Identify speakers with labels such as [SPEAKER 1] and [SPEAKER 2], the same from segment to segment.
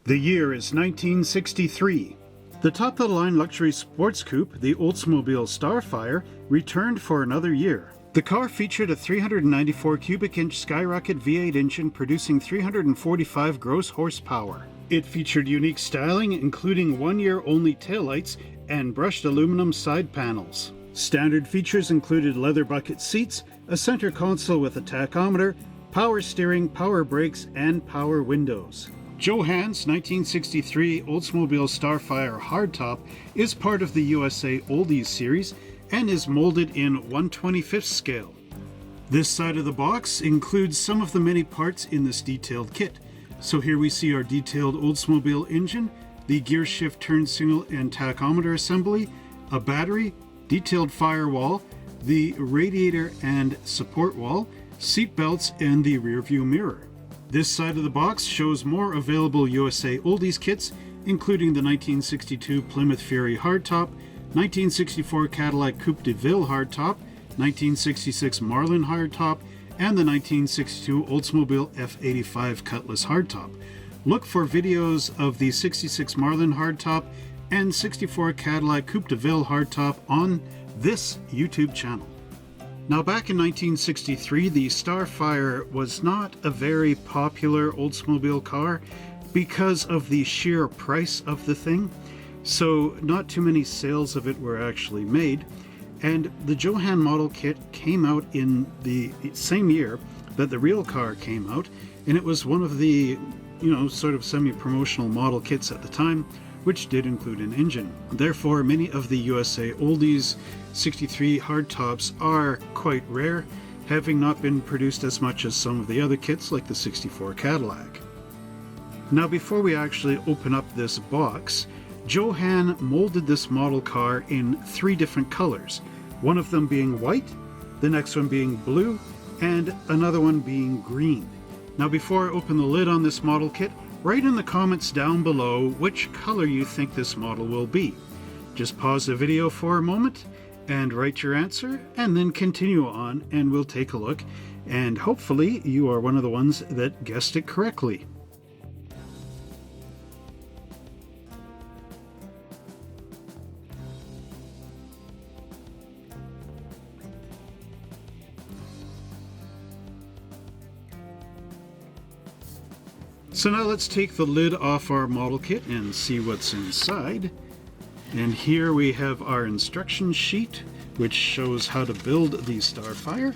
[SPEAKER 1] The year is 1963. The top-of-the-line luxury sports coupe, the Oldsmobile Starfire, returned for another year. The car featured a 394 cubic inch Skyrocket V8 engine producing 345 gross horsepower. It featured unique styling, including one-year-only taillights and brushed aluminum side panels. Standard features included leather bucket seats, a center console with a tachometer, power steering, power brakes, and power windows. Johan's 1963 Oldsmobile Starfire Hardtop is part of the USA Oldies series and is molded in 1/25th scale. This side of the box includes some of the many parts in this detailed kit. So here we see our detailed Oldsmobile engine, the gear shift turn signal and tachometer assembly, a battery, detailed firewall, the radiator and support wall, seat belts, and the rear view mirror. This side of the box shows more available USA Oldies kits, including the 1962 Plymouth Fury Hardtop, 1964 Cadillac Coupe de Ville Hardtop, 1966 Marlin Hardtop, and the 1962 Oldsmobile F85 Cutlass Hardtop. Look for videos of the 66 Marlin Hardtop and 64 Cadillac Coupe de Ville Hardtop on this YouTube channel. Now, back in 1963, the Starfire was not a very popular Oldsmobile car because of the sheer price of the thing, so not too many sales of it were actually made. And the Johan model kit came out in the same year that the real car came out, and it was one of the, sort of semi-promotional model kits at the time, which did include an engine. Therefore, many of the USA Oldies 63 hardtops are quite rare, having not been produced as much as some of the other kits like the 64 Cadillac. Now, before we actually open up this box, Johan molded this model car in 3 different colors, one of them being white, the next one being blue, and another one being green. Now, before I open the lid on this model kit, write in the comments down below which color you think this model will be. Just pause the video for a moment and write your answer, and then continue on and we'll take a look, and hopefully you are one of the ones that guessed it correctly. So now let's take the lid off our model kit and see what's inside. And here we have our instruction sheet, which shows how to build the Starfire.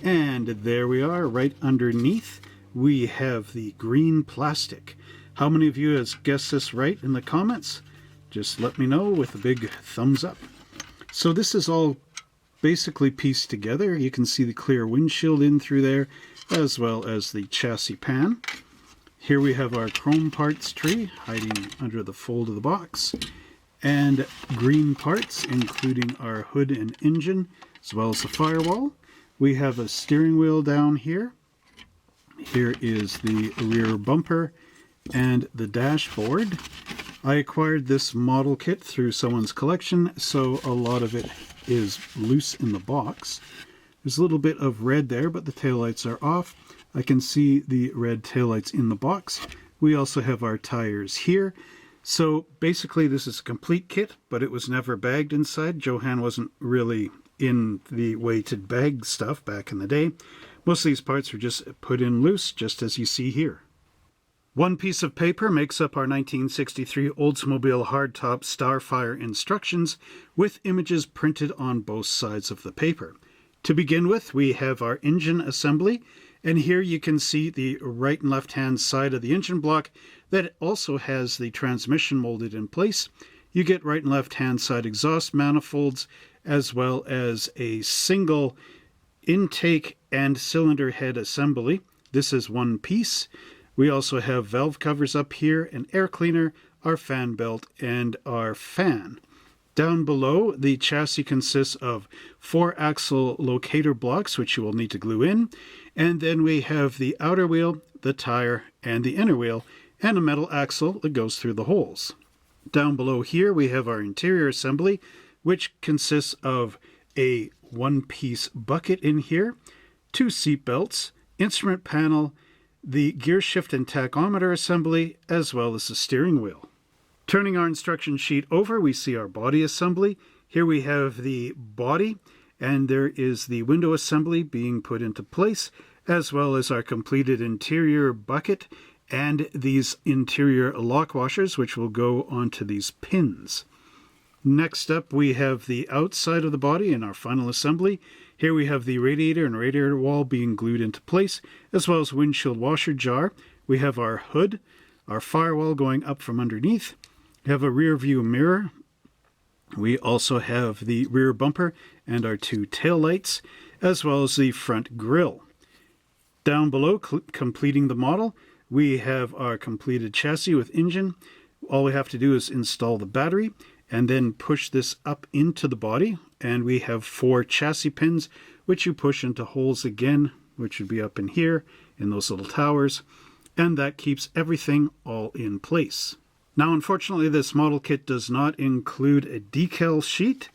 [SPEAKER 1] And there we are, right underneath, we have the green plastic. How many of you has guessed this right in the comments? Just let me know with a big thumbs up. So this is all basically pieced together. You can see the clear windshield in through there, as well as the chassis pan. Here we have our chrome parts tree hiding under the fold of the box, and green parts including our hood and engine, as well as the firewall. We have a steering wheel down here. Here is the rear bumper and the dashboard. I acquired this model kit through someone's collection, so a lot of it is loose in the box. There's a little bit of red there, but the taillights are off. I can see the red taillights in the box. We also have our tires here. So basically this is a complete kit, but it was never bagged inside. Johan wasn't really in the weighted bag stuff back in the day. Most of these parts are just put in loose, just as you see here. One piece of paper makes up our 1963 Oldsmobile Hardtop Starfire instructions with images printed on both sides of the paper. To begin with, we have our engine assembly. And here you can see the right and left hand side of the engine block that also has the transmission molded in place. You get right and left hand side exhaust manifolds, as well as a single intake and cylinder head assembly. This is one piece. We also have valve covers up here, an air cleaner, our fan belt, and our fan. Down below, the chassis consists of 4-axle locator blocks, which you will need to glue in. And then we have the outer wheel, the tire, and the inner wheel, and a metal axle that goes through the holes. Down below here, we have our interior assembly, which consists of a one-piece bucket in here, 2 seat belts, instrument panel, the gear shift and tachometer assembly, as well as the steering wheel. Turning our instruction sheet over, we see our body assembly. Here we have the body, and there is the window assembly being put into place, as well as our completed interior bucket and these interior lock washers, which will go onto these pins. Next up, we have the outside of the body in our final assembly. Here we have the radiator and radiator wall being glued into place, as well as windshield washer jar. We have our hood, our firewall going up from underneath. We have a rear view mirror. We also have the rear bumper and our two tail lights, as well as the front grille. Down below, completing the model, we have our completed chassis with engine. All we have to do is install the battery and then push this up into the body. And we have 4 chassis pins, which you push into holes again, which would be up in here, in those little towers. And that keeps everything all in place. Now, unfortunately, this model kit does not include a decal sheet,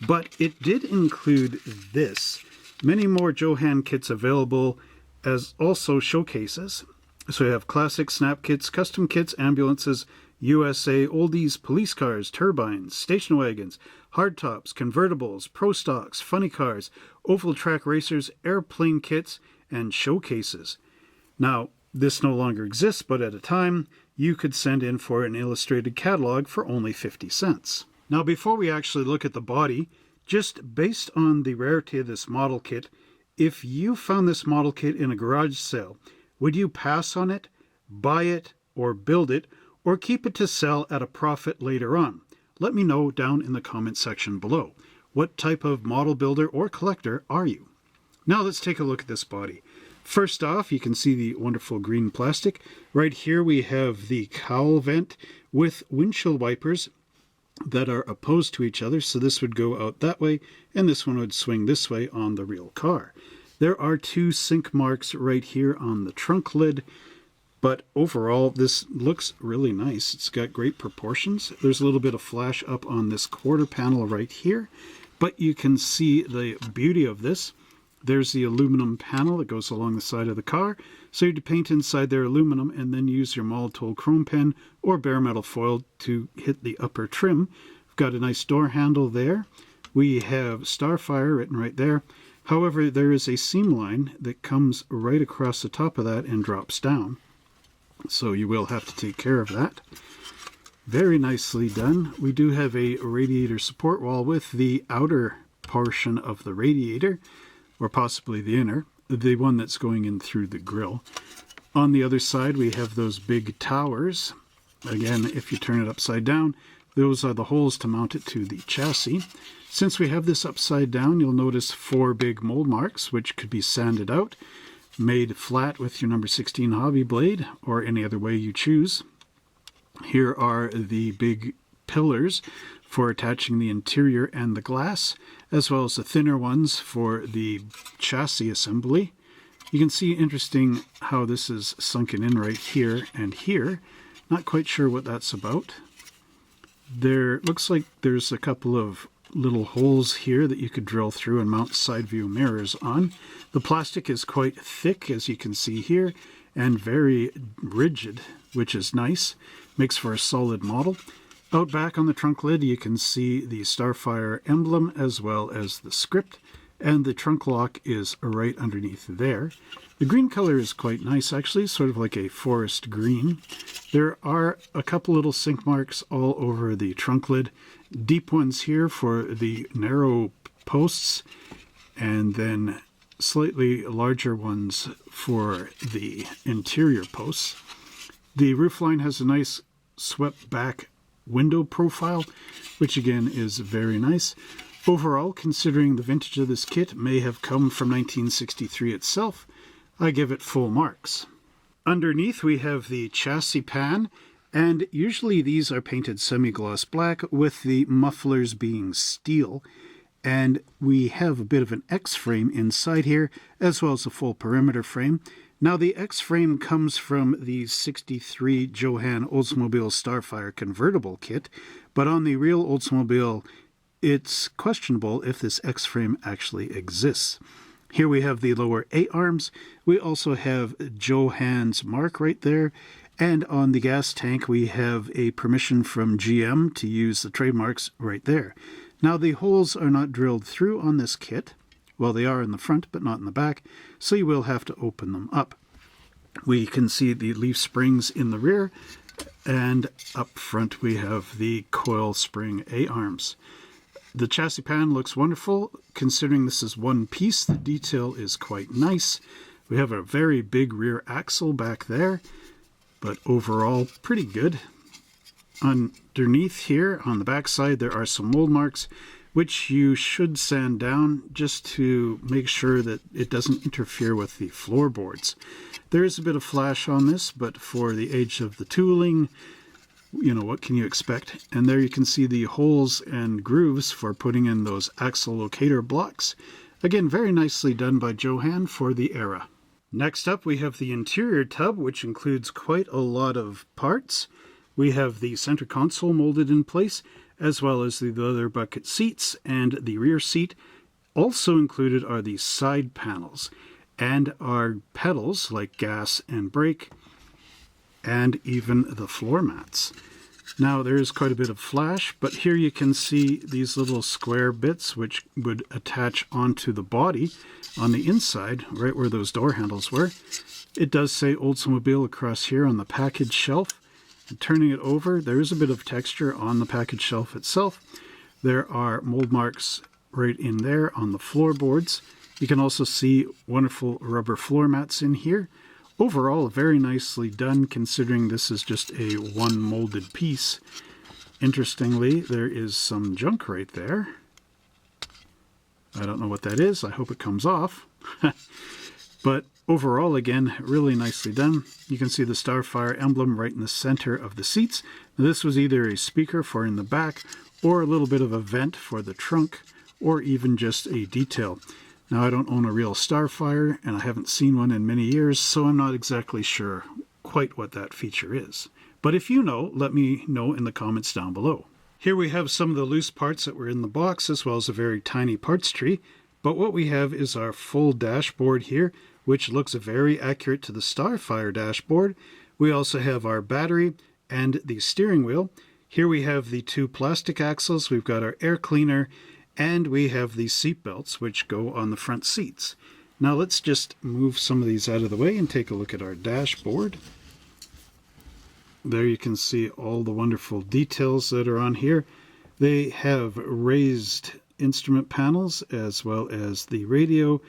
[SPEAKER 1] but it did include this. Many more Johan kits available as also showcases. So we have classic snap kits, custom kits, ambulances, USA Oldies, police cars, turbines, station wagons, hardtops, convertibles, pro stocks, funny cars, oval track racers, airplane kits, and showcases. Now, this no longer exists, but at a time, you could send in for an illustrated catalog for only 50 cents. Now, before we actually look at the body, just based on the rarity of this model kit, if you found this model kit in a garage sale, would you pass on it, buy it, or build it, or keep it to sell at a profit later on? Let me know down in the comment section below. What type of model builder or collector are you? Now let's take a look at this body. First off, you can see the wonderful green plastic. Right here we have the cowl vent with windshield wipers that are opposed to each other. So this would go out that way, and this one would swing this way on the real car. There are 2 sink marks right here on the trunk lid, but overall this looks really nice. It's got great proportions. There's a little bit of flash up on this quarter panel right here, but you can see the beauty of this. There's the aluminum panel that goes along the side of the car. So you paint inside there aluminum and then use your Molotow chrome pen or bare metal foil to hit the upper trim. We've got a nice door handle there. We have Starfire written right there. However, there is a seam line that comes right across the top of that and drops down. So you will have to take care of that. Very nicely done. We do have a radiator support wall with the outer portion of the radiator, or possibly the inner, the one that's going in through the grill. On the other side, we have those big towers. Again, if you turn it upside down, those are the holes to mount it to the chassis. Since we have this upside down, you'll notice 4 big mold marks, which could be sanded out, made flat with your number 16 hobby blade, or any other way you choose. Here are the big pillars for attaching the interior and the glass, as well as the thinner ones for the chassis assembly. You can see interesting how this is sunken in right here and here. Not quite sure what that's about. There looks like there's a couple of little holes here that you could drill through and mount side view mirrors on. The plastic is quite thick, as you can see here, and very rigid, which is nice. Makes for a solid model. Out back on the trunk lid, you can see the Starfire emblem as well as the script, and the trunk lock is right underneath there. The green color is quite nice, actually, sort of like a forest green. There are a couple little sink marks all over the trunk lid. Deep ones here for the narrow posts, and then slightly larger ones for the interior posts. The roofline has a nice swept back window profile, which again is very nice. Overall, considering the vintage of this kit may have come from 1963 itself, I give it full marks. Underneath we have the chassis pan, and usually these are painted semi-gloss black with the mufflers being steel. And we have a bit of an X-frame inside here, as well as a full perimeter frame. Now the X-frame comes from the 63 Johan Oldsmobile Starfire convertible kit, but on the real Oldsmobile, it's questionable if this X-frame actually exists. Here we have the lower A-arms. We also have Johan's mark right there. And on the gas tank, we have a permission from GM to use the trademarks right there. Now, the holes are not drilled through on this kit. Well, they are in the front, but not in the back, so you will have to open them up. We can see the leaf springs in the rear, and up front we have the coil spring A-arms. The chassis pan looks wonderful. Considering this is one piece, the detail is quite nice. We have a very big rear axle back there, but overall pretty good. Underneath here on the back side there are some mold marks, which you should sand down just to make sure that it doesn't interfere with the floorboards. There is a bit of flash on this, but for the age of the tooling, you know, what can you expect? And there you can see the holes and grooves for putting in those axle locator blocks. Again, very nicely done by Johan for the era. Next up, we have the interior tub, which includes quite a lot of parts. We have the center console molded in place, as well as the leather bucket seats and the rear seat. Also included are the side panels and our pedals like gas and brake, and even the floor mats. Now there is quite a bit of flash, but here you can see these little square bits which would attach onto the body on the inside, right where those door handles were. It does say Oldsmobile across here on the package shelf. And turning it over, there is a bit of texture on the package shelf itself. There are mold marks right in there on the floorboards. You can also see wonderful rubber floor mats in here. Overall, very nicely done considering this is just a one molded piece. Interestingly, there is some junk right there. I don't know what that is. I hope it comes off. But overall, again, really nicely done. You can see the Starfire emblem right in the center of the seats. Now, this was either a speaker for in the back or a little bit of a vent for the trunk, or even just a detail. Now, I don't own a real Starfire, and I haven't seen one in many years, so I'm not exactly sure quite what that feature is. But if you know, let me know in the comments down below. Here we have some of the loose parts that were in the box, as well as a very tiny parts tree. But what we have is our full dashboard here, which looks very accurate to the Starfire dashboard. We also have our battery and the steering wheel. Here we have the two plastic axles. We've got our air cleaner, and we have these seat belts which go on the front seats. Now let's just move some of these out of the way and take a look at our dashboard. There you can see all the wonderful details that are on here. They have raised instrument panels as well as the radio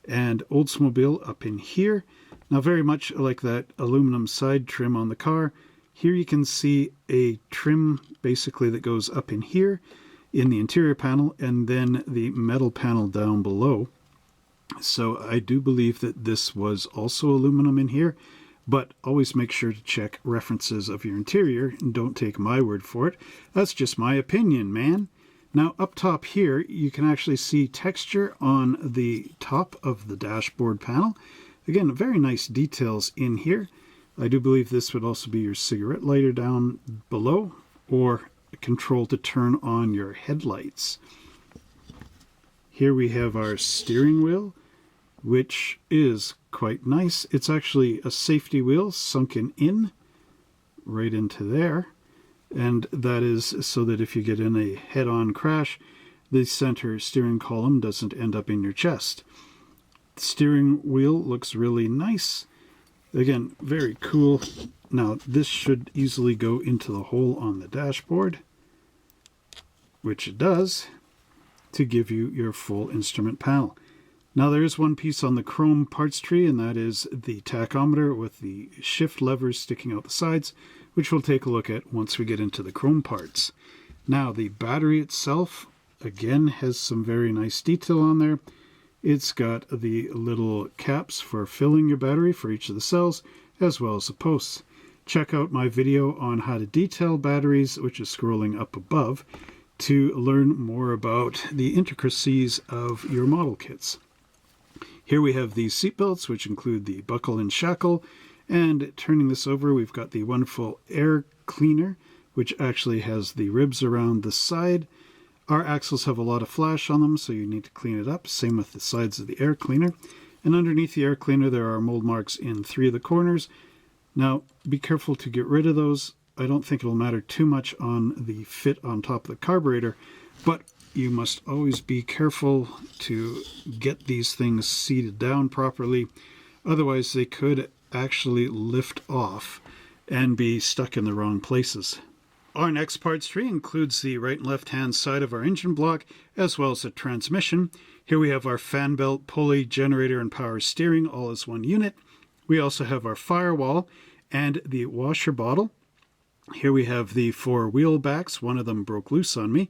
[SPEAKER 1] and Oldsmobile up in here. Now, very much like that aluminum side trim on the car, here you can see a trim basically that goes up in here in the interior panel, and then the metal panel down below. So I do believe that this was also aluminum in here, but always make sure to check references of your interior and don't take my word for it. That's just my opinion, man. Now up top here, you can actually see texture on the top of the dashboard panel. Again, very nice details in here. I do believe this would also be your cigarette lighter down below, or a control to turn on your headlights. Here we have our steering wheel, which is quite nice. It's actually a safety wheel sunken in right into there. And that is so that if you get in a head-on crash, the center steering column doesn't end up in your chest. The steering wheel looks really nice. Again, very cool. Now, this should easily go into the hole on the dashboard, which it does, to give you your full instrument panel. Now, there is one piece on the chrome parts tree, and that is the tachometer with the shift levers sticking out the sides, which we'll take a look at once we get into the chrome parts. Now, the battery itself, again, has some very nice detail on there. It's got the little caps for filling your battery for each of the cells, as well as the posts. Check out my video on how to detail batteries, which is scrolling up above, to learn more about the intricacies of your model kits. Here we have these seat belts, which include the buckle and shackle. And turning this over, we've got the wonderful air cleaner, which actually has the ribs around the side. Our axles have a lot of flash on them, so you need to clean it up. Same with the sides of the air cleaner. And underneath the air cleaner, there are mold marks in 3 of the corners. Now, be careful to get rid of those. I don't think it'll matter too much on the fit on top of the carburetor, but you must always be careful to get these things seated down properly. Otherwise, they could actually lift off and be stuck in the wrong places. Our next parts tree includes the right and left hand side of our engine block, as well as the transmission. Here we have our fan belt, pulley, generator, and power steering all as one unit. We also have our firewall and the washer bottle. Here we have the 4 wheel backs. One of them broke loose on me.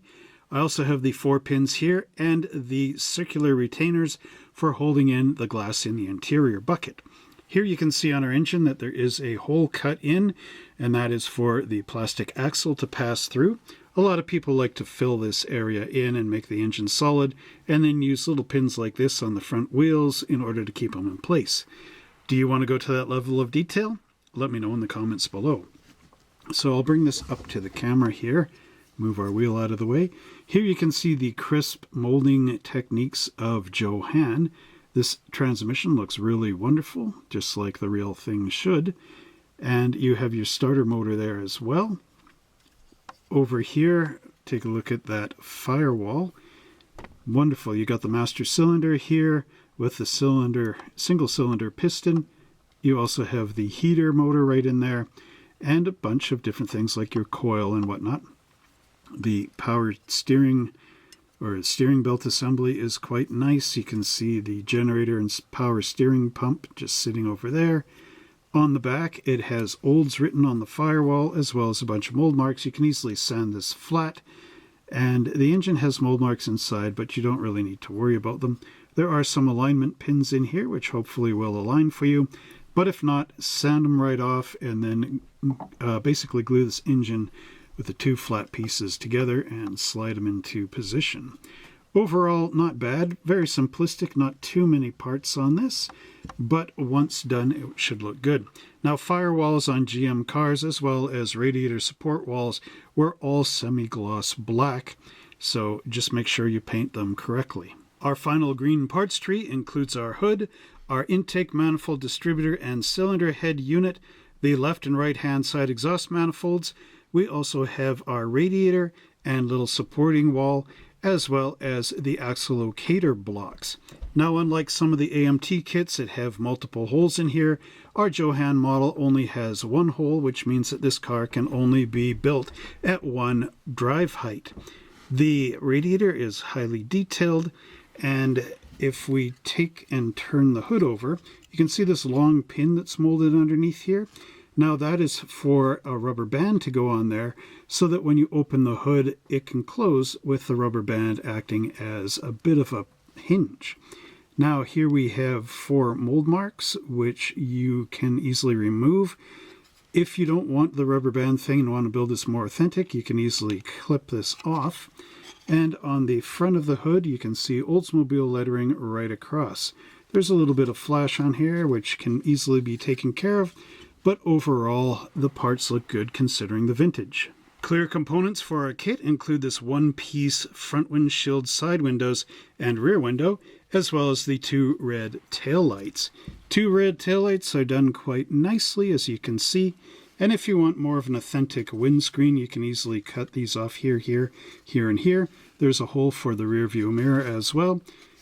[SPEAKER 1] I also have the 4 pins here and the circular retainers for holding in the glass in the interior bucket. Here you can see on our engine that there is a hole cut in, and that is for the plastic axle to pass through. A lot of people like to fill this area in and make the engine solid, and then use little pins like this on the front wheels in order to keep them in place. Do you want to go to that level of detail? Let me know in the comments below. So I'll bring this up to the camera here, move our wheel out of the way. Here you can see the crisp molding techniques of Johan. This transmission looks really wonderful, just like the real thing should. And you have your starter motor there as well. Over here, take a look at that firewall. Wonderful. You got the master cylinder here with the single cylinder piston. You also have the heater motor right in there, and a bunch of different things like your coil and whatnot. The power steering or steering belt assembly is quite nice. You can see the generator and power steering pump just sitting over there. On the back, it has Olds written on the firewall, as well as a bunch of mold marks. You can easily sand this flat. And the engine has mold marks inside, but you don't really need to worry about them. There are some alignment pins in here, which hopefully will align for you. But if not, sand them right off and then basically glue this engine with the 2 flat pieces together and slide them into position. Overall, not bad. Very simplistic, not too many parts on this, but once done, it should look good. Now, firewalls on GM cars, as well as radiator support walls, were all semi-gloss black, so just make sure you paint them correctly. Our final green parts tree includes our hood, our intake manifold distributor and cylinder head unit, the left and right hand side exhaust manifolds. We also have our radiator and little supporting wall, as well as the axle locator blocks. Now, unlike some of the AMT kits that have multiple holes in here, our Johan model only has 1 hole, which means that this car can only be built at 1 drive height. The radiator is highly detailed, and if we take and turn the hood over, you can see this long pin that's molded underneath here. Now that is for a rubber band to go on there so that when you open the hood, it can close with the rubber band acting as a bit of a hinge. Now here we have 4 mold marks, which you can easily remove. If you don't want the rubber band thing and want to build this more authentic, you can easily clip this off. And on the front of the hood, you can see Oldsmobile lettering right across. There's a little bit of flash on here, which can easily be taken care of. But overall, the parts look good considering the vintage. Clear components for our kit include this 1-piece front windshield side windows and rear window, as well as the 2 red tail lights. 2 red tail lights are done quite nicely, as you can see. And if you want more of an authentic windscreen, you can easily cut these off here, and here. There's a hole for the rear view mirror as well.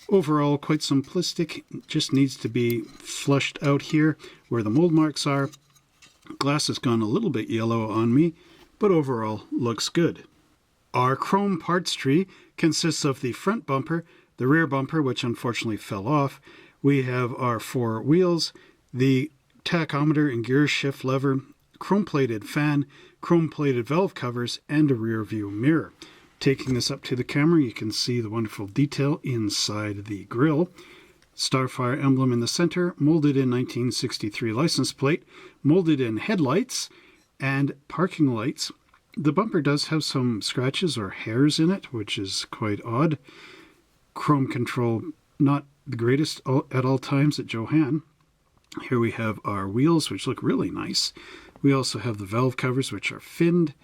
[SPEAKER 1] Overall, quite simplistic. Just needs to be flushed out here where the mold marks are. Glass has gone a little bit yellow on me, but overall looks good. Our chrome parts tree consists of the front bumper, the rear bumper, which unfortunately fell off. We have our 4 wheels, the tachometer and gear shift lever, chrome-plated fan, chrome-plated valve covers, and a rear view mirror. Taking this up to the camera, you can see the wonderful detail inside the grille. Starfire emblem in the center, molded in 1963 license plate, molded in headlights and parking lights. The bumper does have some scratches or hairs in it, which is quite odd. Chrome control, not the greatest at all times at Johan. Here we have our wheels, which look really nice. We also have the valve covers, which are finned.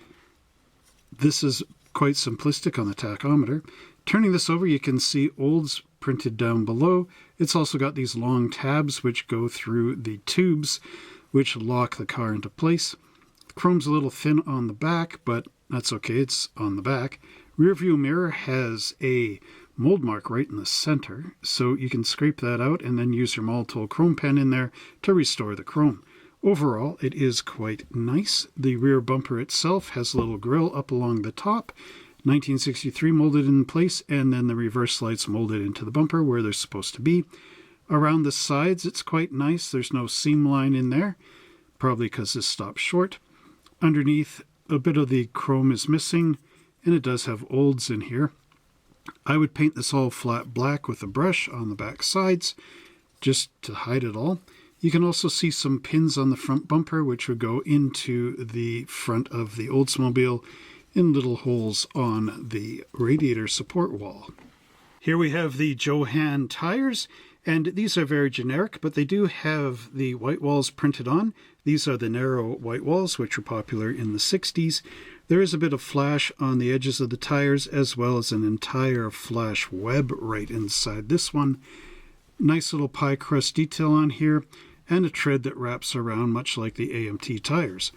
[SPEAKER 1] This is quite simplistic on the tachometer. Turning this over, you can see Olds printed down below. It's also got these long tabs which go through the tubes which lock the car into place. The chrome's a little thin on the back, but that's okay, it's on the back. Rear view mirror has a mold mark right in the center, so you can scrape that out and then use your Molotow chrome pen in there to restore the chrome. Overall, it is quite nice. The rear bumper itself has a little grille up along the top, 1963 molded in place, and then the reverse lights molded into the bumper where they're supposed to be. Around the sides, it's quite nice. There's no seam line in there, probably because this stops short. Underneath, a bit of the chrome is missing, and it does have Olds in here. I would paint this all flat black with a brush on the back sides, just to hide it all. You can also see some pins on the front bumper, which would go into the front of the Oldsmobile in little holes on the radiator support wall. Here we have the Johan tires, and these are very generic, but they do have the white walls printed on. These are the narrow white walls, which were popular in the 60s. There is a bit of flash on the edges of the tires, as well as an entire flash web right inside this one. Nice little pie crust detail on here, and a tread that wraps around much like the AMT tires.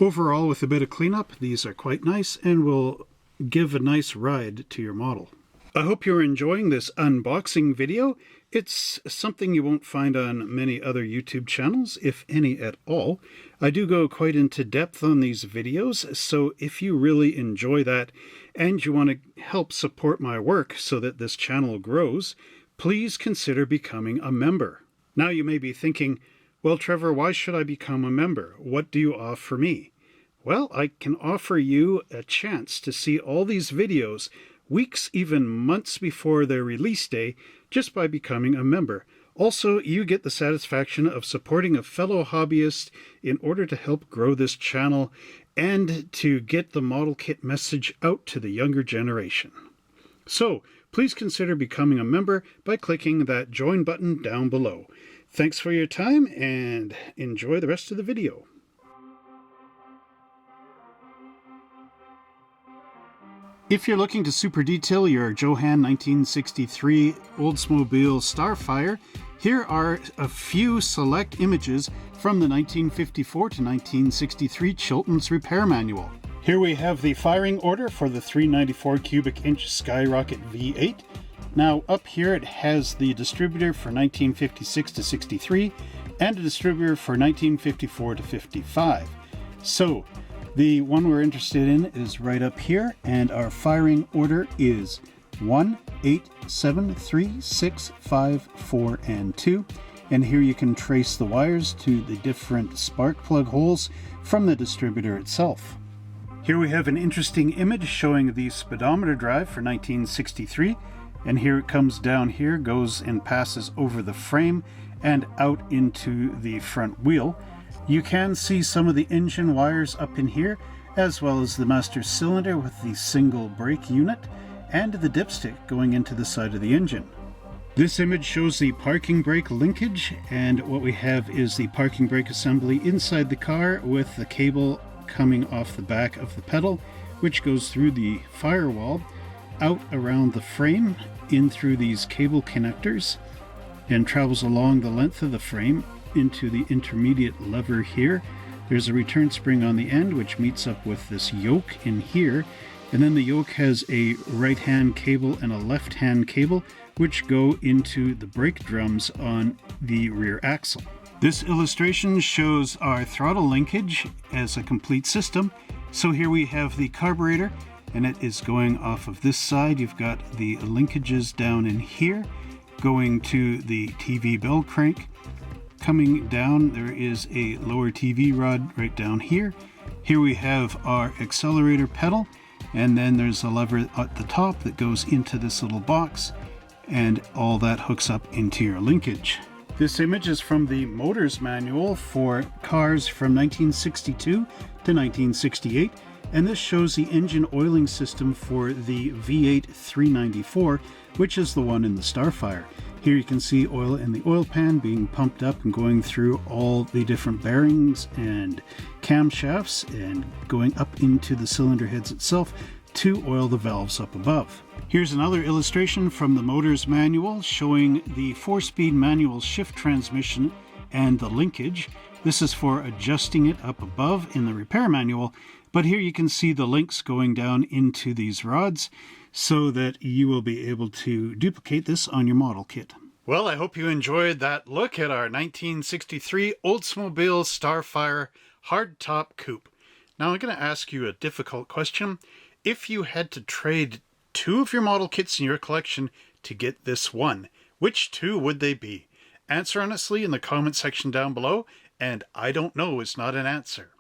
[SPEAKER 1] Overall, with a bit of cleanup, these are quite nice and will give a nice ride to your model. I hope you're enjoying this unboxing video. It's something you won't find on many other YouTube channels, if any at all. I do go quite into depth on these videos, so if you really enjoy that and you want to help support my work so that this channel grows, please consider becoming a member. Now you may be thinking, well, Trevor, why should I become a member? What do you offer me? Well, I can offer you a chance to see all these videos weeks, even months before their release day, just by becoming a member. Also, you get the satisfaction of supporting a fellow hobbyist in order to help grow this channel and to get the model kit message out to the younger generation. So, please consider becoming a member by clicking that join button down below. Thanks for your time and enjoy the rest of the video. If you're looking to super detail your Johan 1963 Oldsmobile Starfire, here are a few select images from the 1954 to 1963 Chilton's repair manual. Here we have the firing order for the 394 cubic inch Skyrocket V8. Now up here it has the distributor for 1956 to 63 and a distributor for 1954 to 55. So the one we're interested in is right up here, and our firing order is 1, 8, 7, 3, 6, 5, 4, and 2. And here you can trace the wires to the different spark plug holes from the distributor itself. Here we have an interesting image showing the speedometer drive for 1963. And here it comes down here, goes and passes over the frame and out into the front wheel. You can see some of the engine wires up in here, as well as the master cylinder with the single brake unit and the dipstick going into the side of the engine. This image shows the parking brake linkage, and what we have is the parking brake assembly inside the car with the cable coming off the back of the pedal, which goes through the firewall, out around the frame, in through these cable connectors, and travels along the length of the frame into the intermediate lever here. There's a return spring on the end which meets up with this yoke in here, and then the yoke has a right hand cable and a left hand cable which go into the brake drums on the rear axle. This illustration shows our throttle linkage as a complete system. So here we have the carburetor, and it is going off of this side. You've got the linkages down in here going to the TV bell crank. Coming down, there is a lower TV rod right down here. Here we have our accelerator pedal, and then there's a lever at the top that goes into this little box, and all that hooks up into your linkage. This image is from the Motors Manual for cars from 1962 to 1968, and this shows the engine oiling system for the V8 394, which is the one in the Starfire. Here you can see oil in the oil pan being pumped up and going through all the different bearings and camshafts and going up into the cylinder heads itself to oil the valves up above. Here's another illustration from the motor's manual showing the 4-speed manual shift transmission and the linkage. This is for adjusting it up above in the repair manual, but here you can see the links going down into these rods so that you will be able to duplicate this on your model kit. Well, I hope you enjoyed that look at our 1963 Oldsmobile Starfire Hardtop coupe. Now I'm going to ask you a difficult question. If you had to trade 2 of your model kits in your collection to get this one, which 2 would they be? Answer honestly in the comment section down below, and I don't know is not an answer.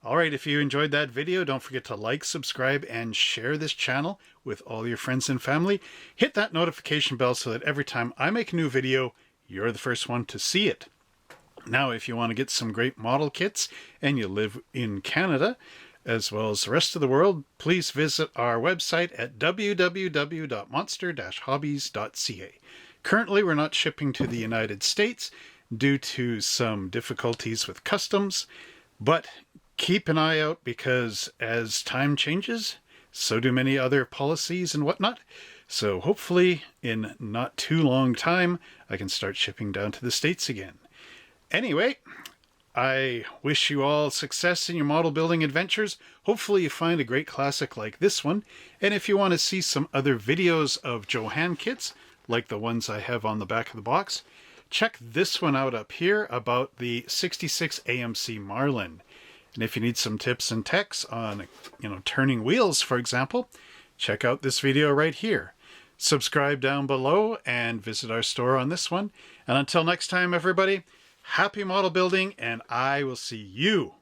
[SPEAKER 1] Alright, if you enjoyed that video, don't forget to like, subscribe, and share this channel with all your friends and family. Hit that notification bell so that every time I make a new video, you're the first one to see it. Now, if you want to get some great model kits and you live in Canada, as well as the rest of the world, please visit our website at www.monster-hobbies.ca. Currently, we're not shipping to the United States due to some difficulties with customs, but keep an eye out because as time changes, so do many other policies and whatnot. So hopefully in not too long time, I can start shipping down to the States again. Anyway, I wish you all success in your model building adventures. Hopefully you find a great classic like this one. And if you want to see some other videos of Johan kits, like the ones I have on the back of the box, check this one out up here about the 66 AMC Marlin. And if you need some tips and techs on, turning wheels, for example, check out this video right here. Subscribe down below and visit our store on this one. And until next time, everybody, happy model building, and I will see you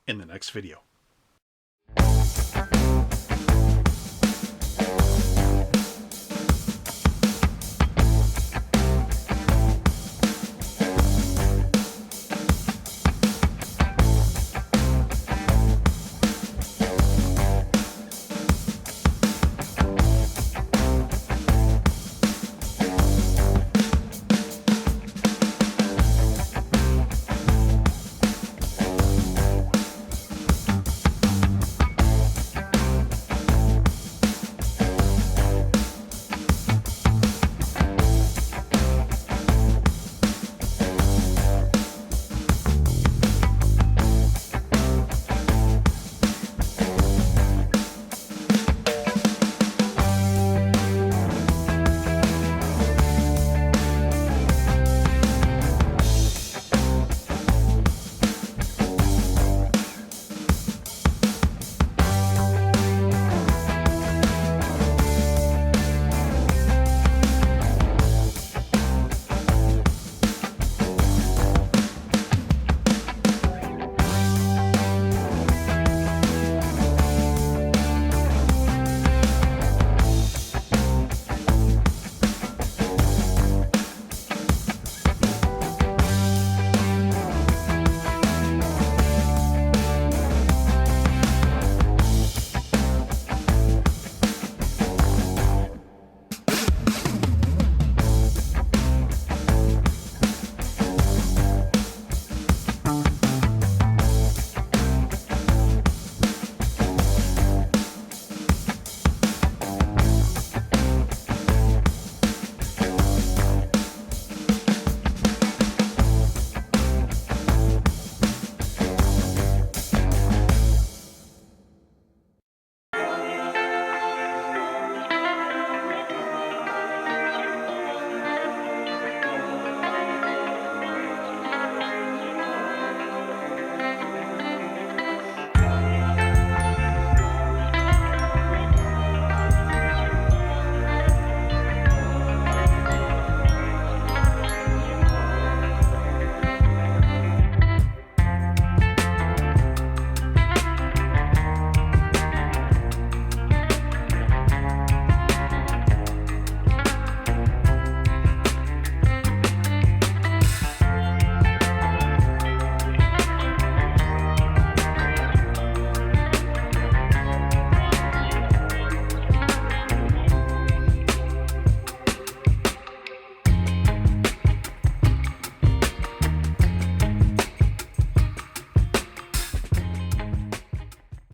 [SPEAKER 1] in the next video.